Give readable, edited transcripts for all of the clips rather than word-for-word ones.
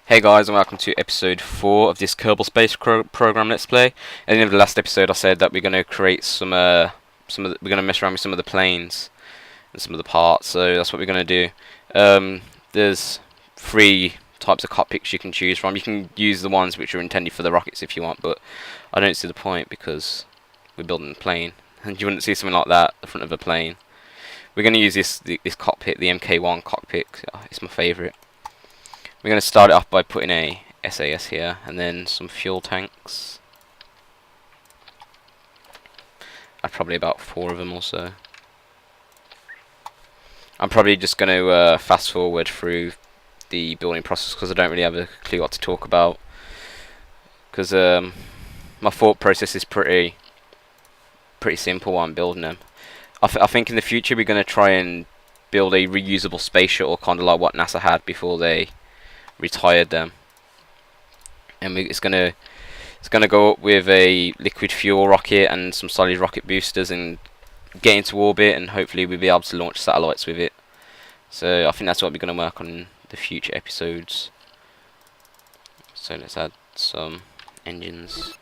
Hey guys, and welcome to episode 4 of this Kerbal Space program Let's Play. At the end of the last episode, I said that we're going to create we're going to mess around with some of the planes and some of the parts. So that's what we're going to do. There's 3 types of cockpits you can choose from. You can use the ones which are intended for the rockets if you want, but I don't see the point because we're building a plane, and you wouldn't see something like that at the front of a plane. We're going to use this cockpit, the MK1 cockpit. It's my favourite. We're going to start it off by putting a SAS here, and then some fuel tanks. Probably about 4 of them or so. I'm probably just going to fast forward through the building process because I don't really have a clue what to talk about. Because my thought process is pretty simple while I'm building them. I think in the future we're going to try and build a reusable space shuttle, kind of like what NASA had before they retired them, and it's gonna go up with a liquid fuel rocket and some solid rocket boosters and get into orbit, and hopefully we'll be able to launch satellites with it. So I think that's what we're going to work on in the future episodes. So let's add some engines.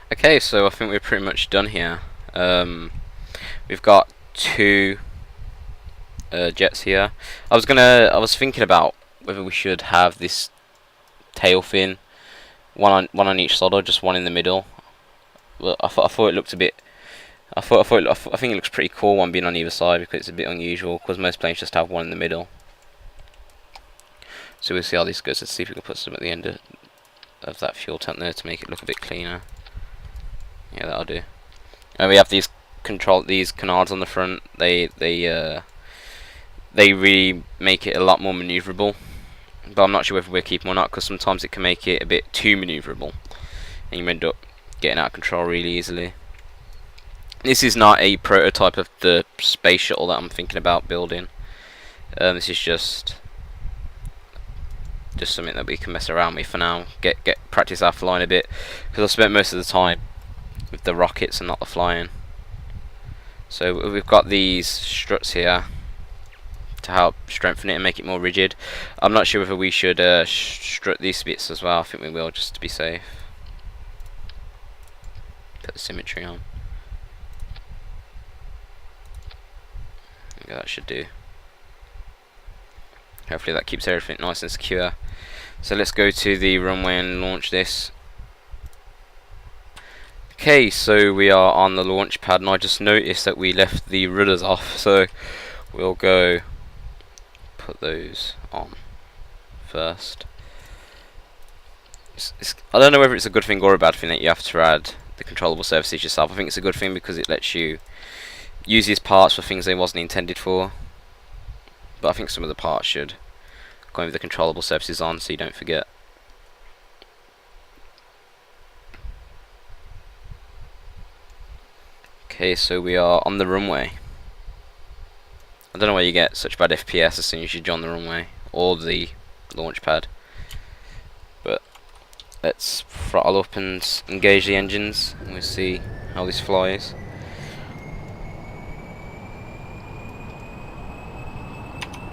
Okay, so I think we're pretty much done here. We've got 2 jets here. I was thinking about whether we should have this tail fin, one on each side or just one in the middle. Well, I thought it looked a bit. I think it looks pretty cool, one being on either side, because it's a bit unusual. Because most planes just have one in the middle. So we'll see how this goes. Let's see if we can put some at the end of that fuel tank there to make it look a bit cleaner. Yeah, that'll do. And we have these canards on the front. They really make it a lot more manoeuvrable. But I'm not sure whether we'll keep them or not, because sometimes it can make it a bit too manoeuvrable, and you end up getting out of control really easily. This is not a prototype of the space shuttle that I'm thinking about building. This is just something that we can mess around with for now. Get practice our flying a bit, because I've spent most of the time with the rockets and not the flying. So we've got these struts here to help strengthen it and make it more rigid. I'm not sure whether we should strut these bits as well. I think we will, just to be safe. Put the symmetry on. Yeah, that should do. Hopefully that keeps everything nice and secure. So let's go to the runway and launch this. Okay, so we are on the launch pad, and I just noticed that we left the rudders off, so we'll go put those on first. I don't know whether it's a good thing or a bad thing that you have to add the controllable surfaces yourself. I think it's a good thing because it lets you use these parts for things they wasn't intended for. But I think some of the parts should go with the controllable surfaces on, so you don't forget. Okay, so we are on the runway. I don't know why you get such bad FPS as soon as you join the runway or the launch pad. But let's throttle up and engage the engines, and we'll see how this flies.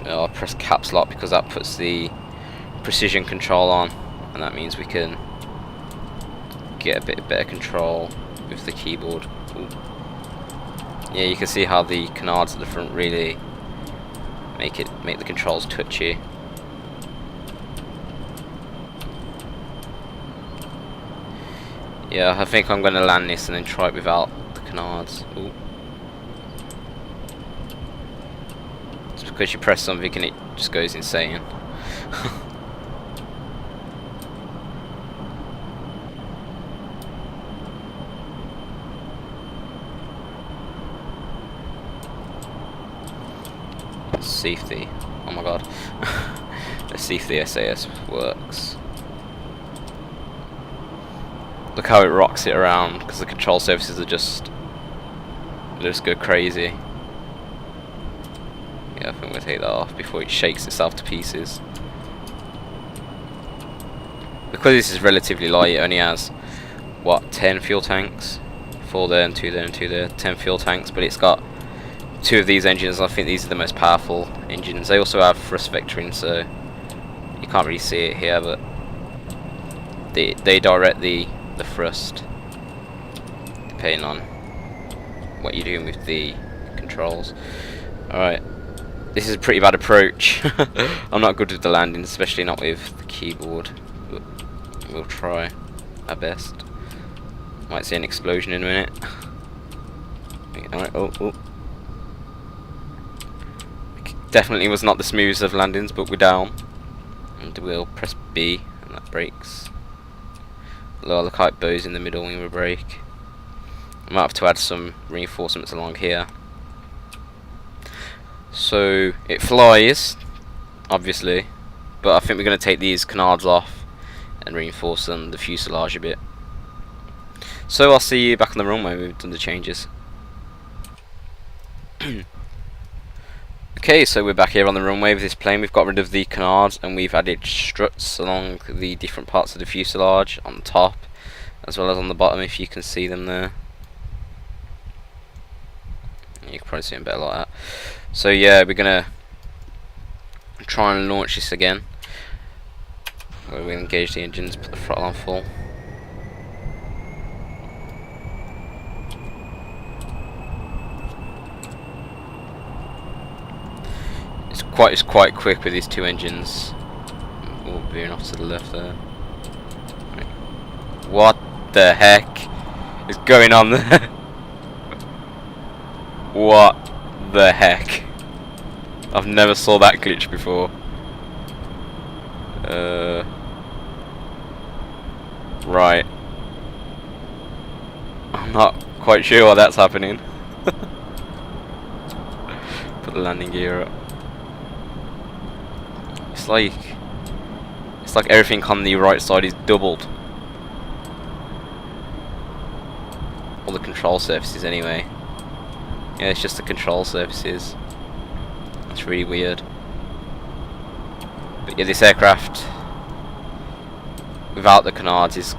I'll press caps lock because that puts the precision control on, and that means we can get a bit better control with the keyboard. Ooh. Yeah, you can see how the canards at the front really make the controls touchy. Yeah, I think I'm going to land this and then try it without the canards. Ooh. because you press something and it just goes insane. Let's see if the, oh my god. Let's see if the SAS works. Look how it rocks it around, because the control surfaces are just go crazy. Yeah, I think we'll take that off before it shakes itself to pieces. Because this is relatively light, it only has, what, 10 fuel tanks? 4 there and 2 there and 2 there, 10 fuel tanks, but it's got 2 of these engines. I think these are the most powerful engines. They also have thrust vectoring, so you can't really see it here, but they direct the thrust depending on what you're doing with the controls. Alright, this is a pretty bad approach. I'm not good with the landing, especially not with the keyboard, but we'll try our best. Might see an explosion in a minute. Alright, oh. Definitely was not the smoothest of landings, but we're down. And we'll press B, and that brakes. Lower the kite bows in the middle when we brake. I might have to add some reinforcements along here. So it flies, obviously, but I think we're going to take these canards off and reinforce them, the fuselage a bit. So I'll see you back on the runway when we've done the changes. Okay, so we're back here on the runway with this plane. We've got rid of the canards and we've added struts along the different parts of the fuselage, on the top as well as on the bottom, if you can see them there. You can probably see them better like that. So yeah, we're gonna try and launch this again. We'll engage the engines, put the throttle on full. It's quite quick with these 2 engines. Oh, veering off to the left there. What the heck is going on there? What the heck? I've never saw that glitch before. Right. I'm not quite sure why that's happening. Put the landing gear up. It's like everything on the right side is doubled. All the control surfaces anyway. Yeah, it's just the control surfaces. It's really weird. But yeah, this aircraft without the canards is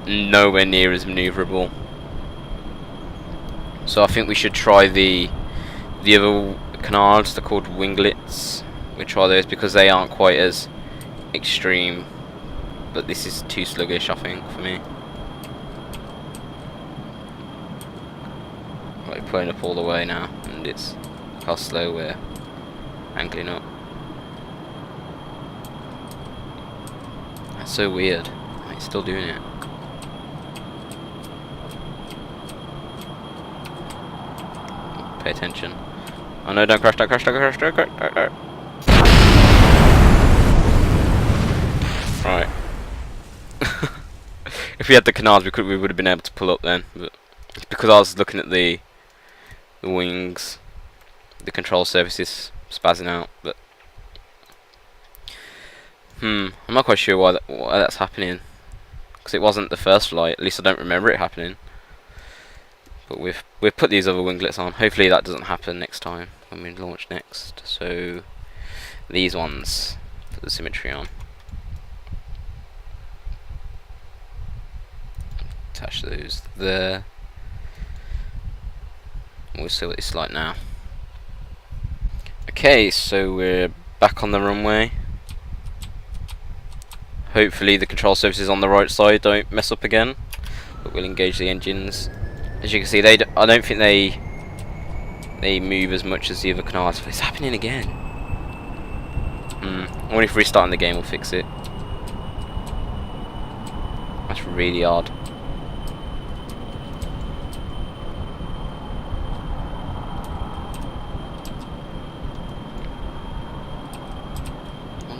nowhere near as maneuverable. So I think we should try the other canards. They're called winglets. We'll try those because they aren't quite as extreme. But this is too sluggish, I think, for me. Like pulling up all the way now, and it's how slow we're angling up. That's so weird. It's still doing it. Pay attention. Oh no, don't crash, don't crash, don't crash, don't crash, don't crash. Right. If we had the canards, we would have been able to pull up then, but it's because I was looking at the wings, the control surfaces spazzing out. But I'm not quite sure why that's happening, because it wasn't the first flight. At least I don't remember it happening. But we've put these other winglets on. Hopefully that doesn't happen next time when we launch next. So these ones, put the symmetry on. Attach those there. We'll see what it's like now. Okay, so we're back on the runway. Hopefully the control surfaces on the right side don't mess up again. But we'll engage the engines. As you can see, I don't think they move as much as the other canards, but it's happening again. I wonder if restarting the game will fix it. That's really odd.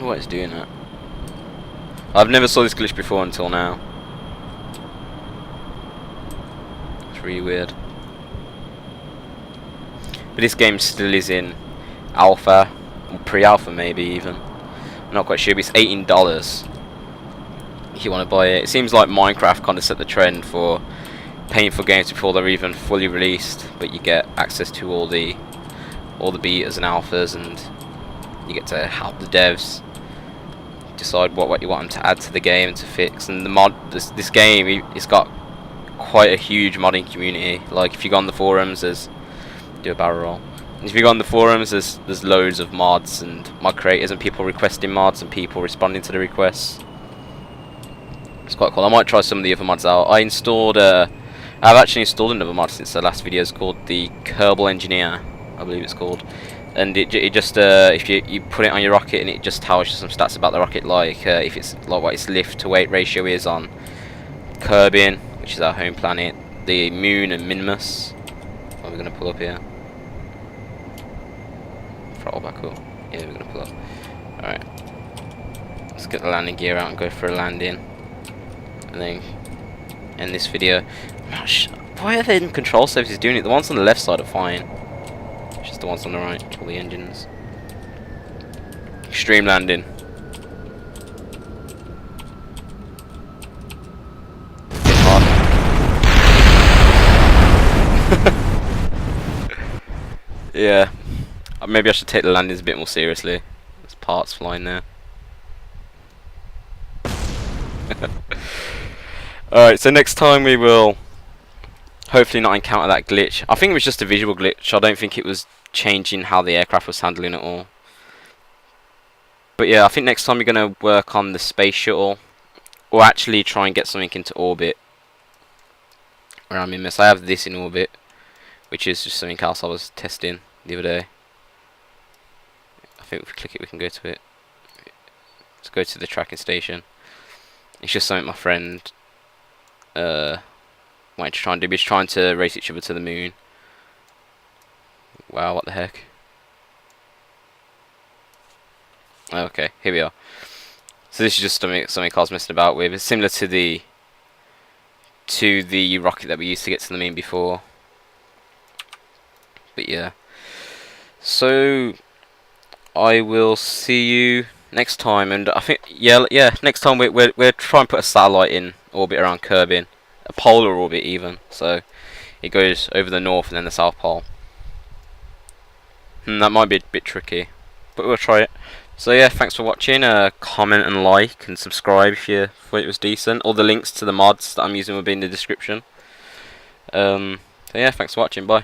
wonder why it's doing that. I've never saw this glitch before until now. It's really weird. But this game still is in alpha, or pre-alpha maybe even. I'm not quite sure, but it's $18 if you want to buy it. It seems like Minecraft kind of set the trend for paying for games before they're even fully released, but you get access to all the betas and alphas, and you get to help the devs decide what you want them to add to the game and to fix. And this game, it's got quite a huge modding community. Like if you go on the forums, do a barrel roll. If you go on the forums, there's loads of mods and mod creators and people requesting mods and people responding to the requests. It's quite cool. I might try some of the other mods out. I've actually installed another mod since the last video. It's called the Kerbal Engineer, I believe it's called. And it just if you put it on your rocket, and it just tells you some stats about the rocket, like if it's like what its lift to weight ratio is on Kerbin, which is our home planet, the moon, and Minmus. What are we gonna pull up here? Throttle back up. Yeah, we're gonna pull up. Alright. Let's get the landing gear out and go for a landing. And then end this video. Why are the control surfaces doing it? The ones on the left side are fine. It's just the ones on the right, all the engines. Extreme landing. Bit hard. Yeah. Maybe I should take the landings a bit more seriously. There's parts flying there. Alright, so next time we will hopefully not encounter that glitch. I think it was just a visual glitch. I don't think it was changing how the aircraft was handling it all. But yeah, I think next time we're going to work on the space shuttle, or actually try and get something into orbit around Minmus. I have this in orbit, which is just something else I was testing the other day. I think if we click it we can go to it. Let's go to the tracking station. It's just something my friend wanted to try and do. He's trying to race each other to the moon. Wow, what the heck. Okay, here we are. So this is just something I was messing about with. It's similar to the rocket that we used to get to the moon before. But yeah. So I will see you next time, and I think next time we're trying to put a satellite in orbit around Kerbin, a polar orbit even, so it goes over the north and then the south pole. That might be a bit tricky, but we'll try it. So yeah, thanks for watching. Comment and like and subscribe if you thought it was decent. All the links to the mods that I'm using will be in the description. So yeah, thanks for watching. Bye.